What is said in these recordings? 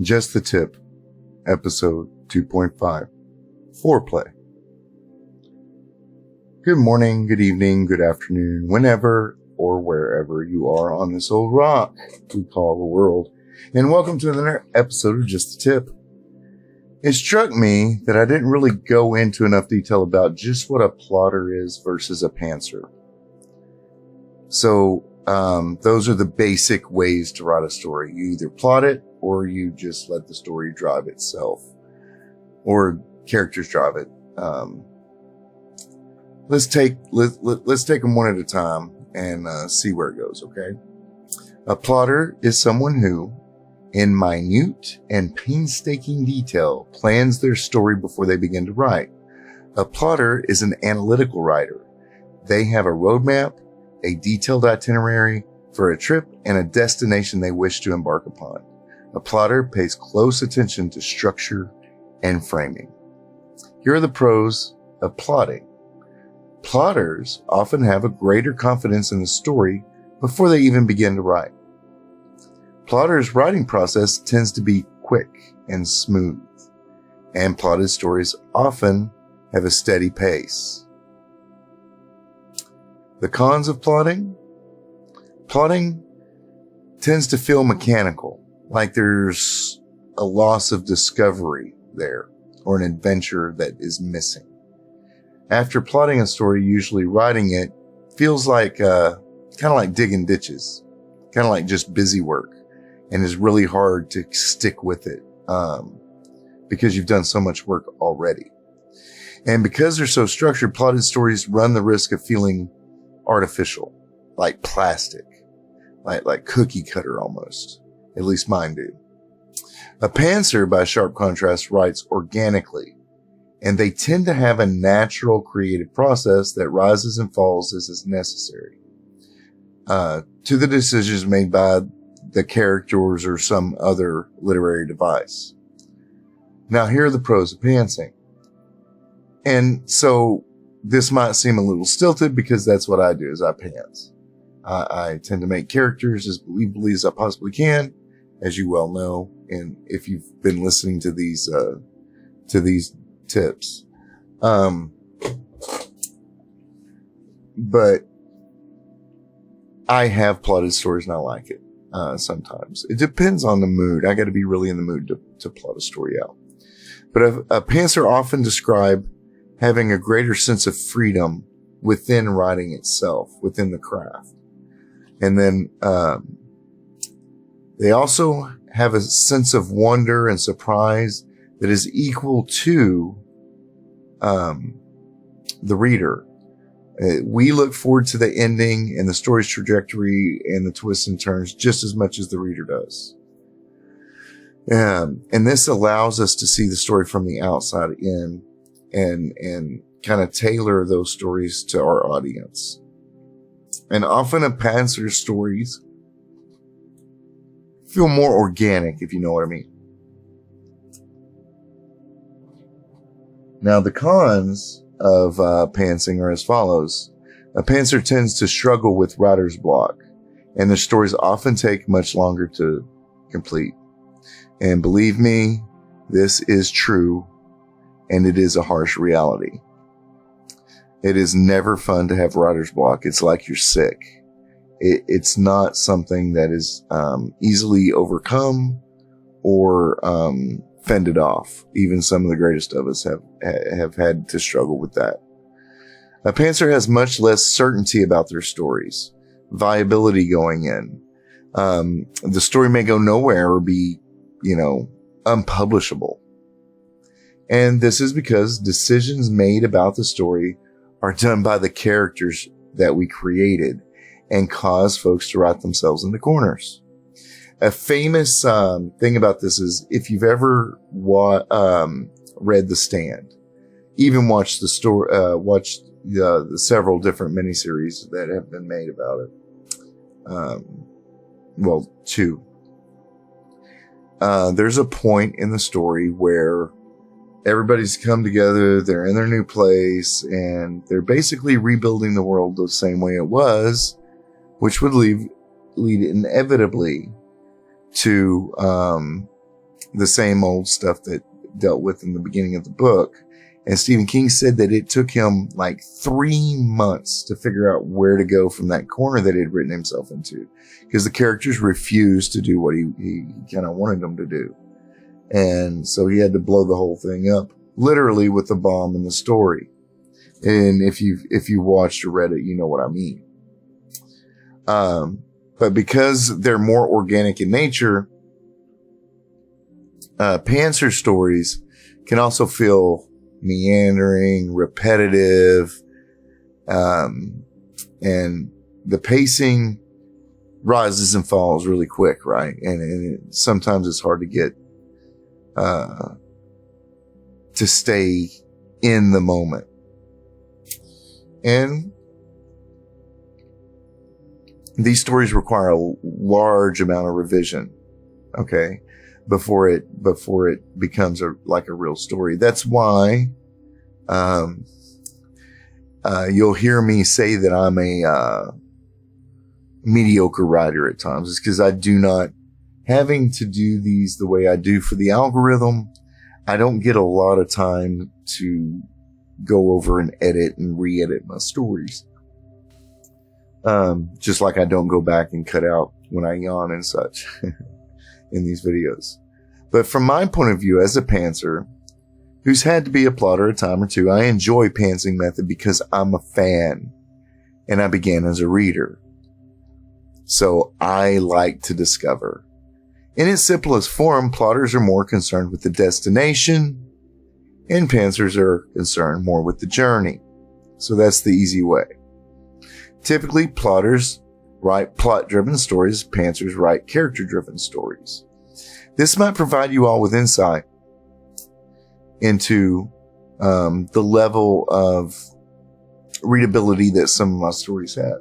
Just the Tip, episode 2.5, Fore-Play. Good morning, good evening, good afternoon, whenever or wherever you are on this old rock we call the world, and welcome to another episode of Just the Tip. It struck me that I didn't really go into enough detail about just what a plotter is versus a pantser. So, those are the basic ways to write a story. You either plot it or you just let the story drive itself, or characters drive it. Let's take them one at a time and see where it goes. Okay. A plotter is someone who, in minute and painstaking detail, plans their story before they begin to write. A plotter is an analytical writer. They have a roadmap, a detailed itinerary for a trip, and a destination they wish to embark upon. A plotter pays close attention to structure and framing. Here are the pros of plotting. Plotters often have a greater confidence in the story before they even begin to write. Plotters' writing process tends to be quick and smooth, and plotted stories often have a steady pace. The cons of plotting? Plotting tends to feel mechanical, like there's a loss of discovery there, or an adventure that is missing. After plotting a story, usually writing it feels like, kind of like digging ditches, kind of like just busy work, and is really hard to stick with it, because you've done so much work already. And because they're so structured, plotted stories run the risk of feeling artificial, like plastic, like cookie cutter almost. At least mine do. A pantser, by sharp contrast, writes organically, and they tend to have a natural creative process that rises and falls as is necessary, to the decisions made by the characters or some other literary device. Now, here are the pros of pantsing. And so this might seem a little stilted because that's what I do, is I pants. I tend to make characters as believably as I possibly can, as you well know, and if you've been listening to these tips. But I have plotted stories and I like it. Sometimes it depends on the mood. I got to be really in the mood to plot a story out. But a pantser often describe having a greater sense of freedom within writing itself, within the craft. And then, they also have a sense of wonder and surprise that is equal to, the reader. We look forward to the ending and the story's trajectory and the twists and turns just as much as the reader does. And this allows us to see the story from the outside in and kind of tailor those stories to our audience. And often a pantser's stories feel more organic, if you know what I mean. Now, the cons of pantsing are as follows. A pantser tends to struggle with writer's block, and their stories often take much longer to complete. And believe me, this is true, and it is a harsh reality. It is never fun to have writer's block. It's like you're sick. It's not something that is easily overcome or fended off. Even some of the greatest of us have had to struggle with that. A pantser has much less certainty about their stories, viability going in. The story may go nowhere or be, unpublishable. And this is because decisions made about the story are done by the characters that we created and cause folks to write themselves into corners. A famous thing about this is if you've ever read The Stand, even watched watched the several different miniseries that have been made about it. Two. There's a point in the story where everybody's come together, they're in their new place, and they're basically rebuilding the world the same way it was, which would lead inevitably to the same old stuff that dealt with in the beginning of the book. And Stephen King said that it took him like 3 months to figure out where to go from that corner that he'd written himself into, because the characters refused to do what he kind of wanted them to do. And so he had to blow the whole thing up, literally, with the bomb in the story. And if you watched or read it, you know what I mean. But because they're more organic in nature, Pantser stories can also feel meandering, repetitive, and the pacing rises and falls really quick, right? And sometimes it's hard to get to stay in the moment. And these stories require a large amount of revision, okay, before it becomes like a real story. That's why you'll hear me say that I'm a mediocre writer at times. It's because I do not, having to do these the way I do for the algorithm, I don't get a lot of time to go over and edit and re-edit my stories. Just like I don't go back and cut out when I yawn and such in these videos. But from my point of view as a pantser, who's had to be a plotter a time or two, I enjoy pantsing method because I'm a fan and I began as a reader. So I like to discover. In its simplest form, plotters are more concerned with the destination and pantsers are concerned more with the journey. So that's the easy way. Typically, plotters write plot-driven stories, pantsers write character-driven stories. This might provide you all with insight into the level of readability that some of my stories have.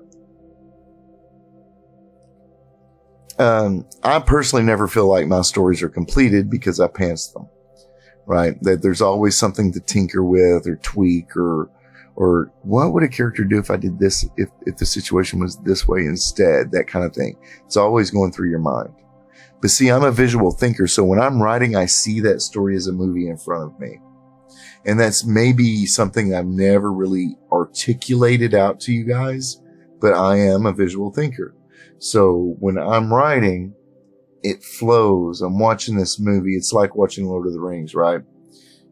I personally never feel like my stories are completed because I pants them, right? That there's always something to tinker with or tweak or what would a character do if I did this, if the situation was this way instead, that kind of thing. It's always going through your mind. But see, I'm a visual thinker, so when I'm writing, I see that story as a movie in front of me. And that's maybe something I've never really articulated out to you guys, but I am a visual thinker. So when I'm writing, it flows. I'm watching this movie. It's like watching Lord of the Rings, right?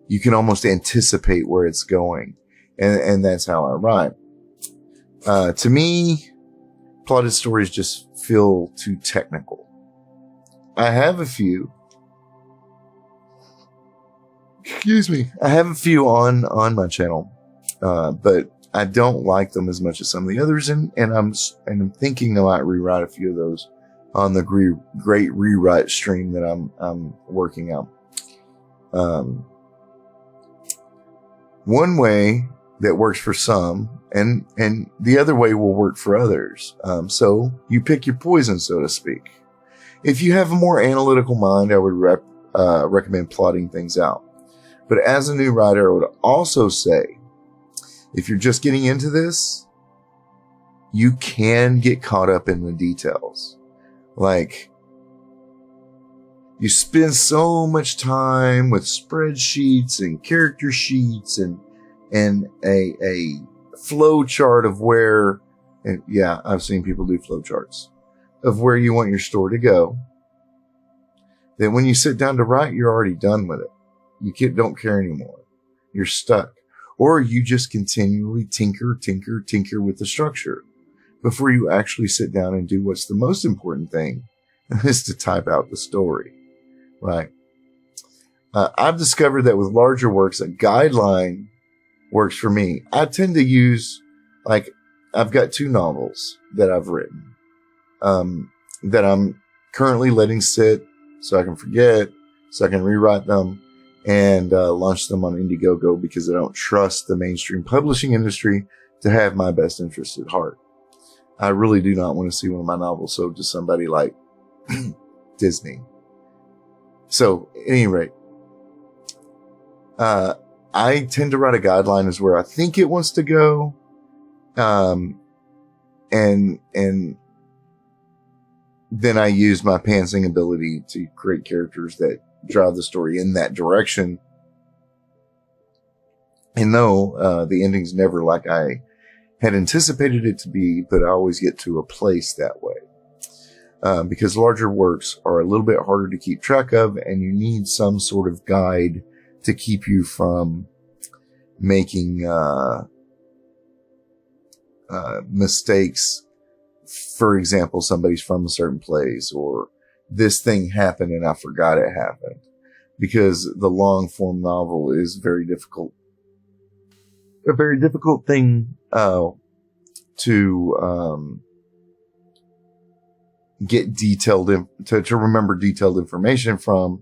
You can almost anticipate where it's going. And that's how I write. To me, plotted stories just feel too technical. I have a few. Excuse me. I have a few on my channel, but I don't like them as much as some of the others, and I'm thinking I might rewrite a few of those on the great rewrite stream that I'm working out. One way that works for some, and the other way will work for others. So you pick your poison, so to speak. If you have a more analytical mind, I would recommend plotting things out. But as a new writer, I would also say, if you're just getting into this, you can get caught up in the details. Like, you spend so much time with spreadsheets and character sheets and a flow chart of where, and yeah, I've seen people do flow charts of where you want your story to go. Then when you sit down to write, you're already done with it. You don't care anymore. You're stuck. Or you just continually tinker with the structure before you actually sit down and do what's the most important thing, is to type out the story, right? I've discovered that with larger works, a guideline works for me. I tend to use, like, I've got 2 novels that I've written that I'm currently letting sit so I can forget, so I can rewrite them and launch them on Indiegogo, because I don't trust the mainstream publishing industry to have my best interest at heart. I really do not want to see one of my novels sold to somebody like Disney. So, at any rate, I tend to write a guideline as where I think it wants to go, and then I use my pantsing ability to create characters that drive the story in that direction. And no, the ending's never like I had anticipated it to be, but I always get to a place that way. Because larger works are a little bit harder to keep track of, and you need some sort of guide to keep you from making mistakes. For example, somebody's from a certain place, or this thing happened and I forgot it happened. Because the long form novel is very difficult. A very difficult thing to get detailed to remember detailed information from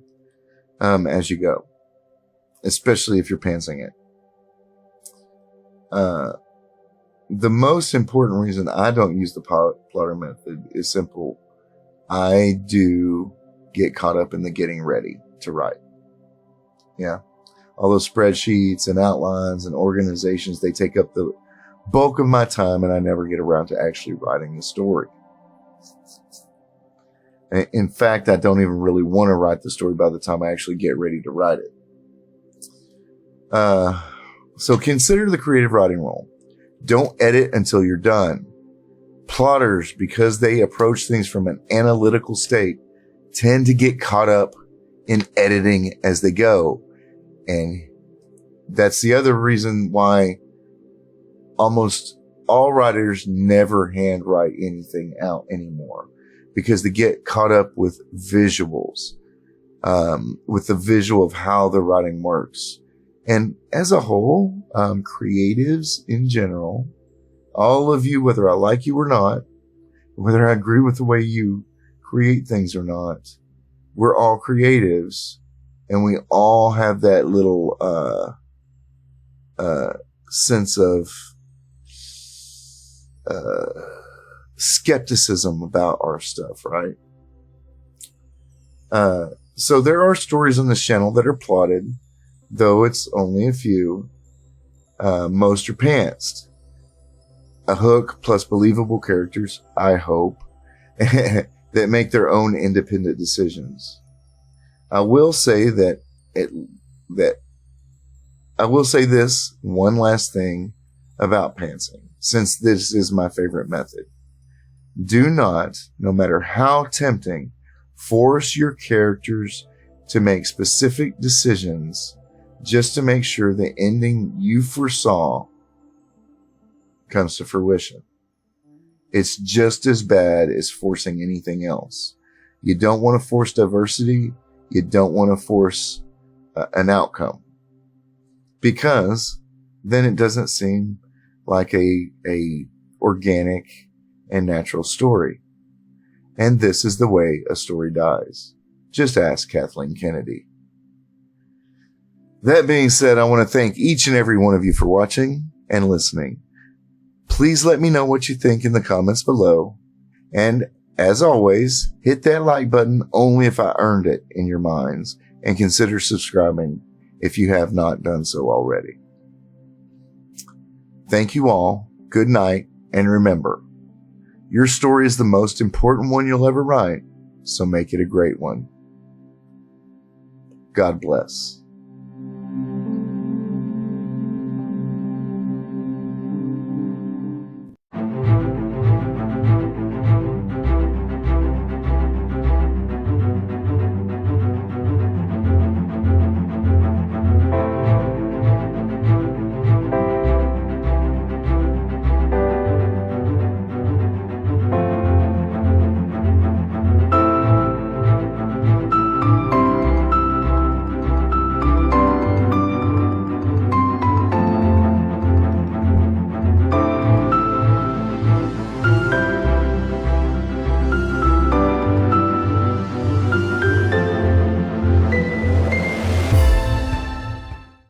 as you go, especially if you're pantsing it. The most important reason I don't use the plotter method is simple. I do get caught up in the getting ready to write. Yeah. All those spreadsheets and outlines and organizations, they take up the bulk of my time, and I never get around to actually writing the story. In fact, I don't even really want to write the story by the time I actually get ready to write it. So consider the creative writing role. Don't edit until you're done. Plotters, because they approach things from an analytical state, tend to get caught up in editing as they go. And that's the other reason why almost all writers never handwrite anything out anymore, because they get caught up with visuals, with the visual of how the writing works. And as a whole, creatives in general, all of you, whether I like you or not, whether I agree with the way you create things or not, we're all creatives, and we all have that little sense of skepticism about our stuff, right? So there are stories on this channel that are plotted, though it's only a few. Most are pantsed. A hook plus believable characters, I hope, that make their own independent decisions. I will say I will say this one last thing about pantsing, since this is my favorite method. Do not, no matter how tempting, force your characters to make specific decisions just to make sure the ending you foresaw comes to fruition. It's just as bad as forcing anything else. You don't want to force diversity. You don't want to force an outcome, because then it doesn't seem like a organic and natural story. And this is the way a story dies. Just ask Kathleen Kennedy. That being said, I want to thank each and every one of you for watching and listening. Please let me know what you think in the comments below. And as always, hit that like button only if I earned it in your minds, and consider subscribing if you have not done so already. Thank you all. Good night. And remember, your story is the most important one you'll ever write, so make it a great one. God bless.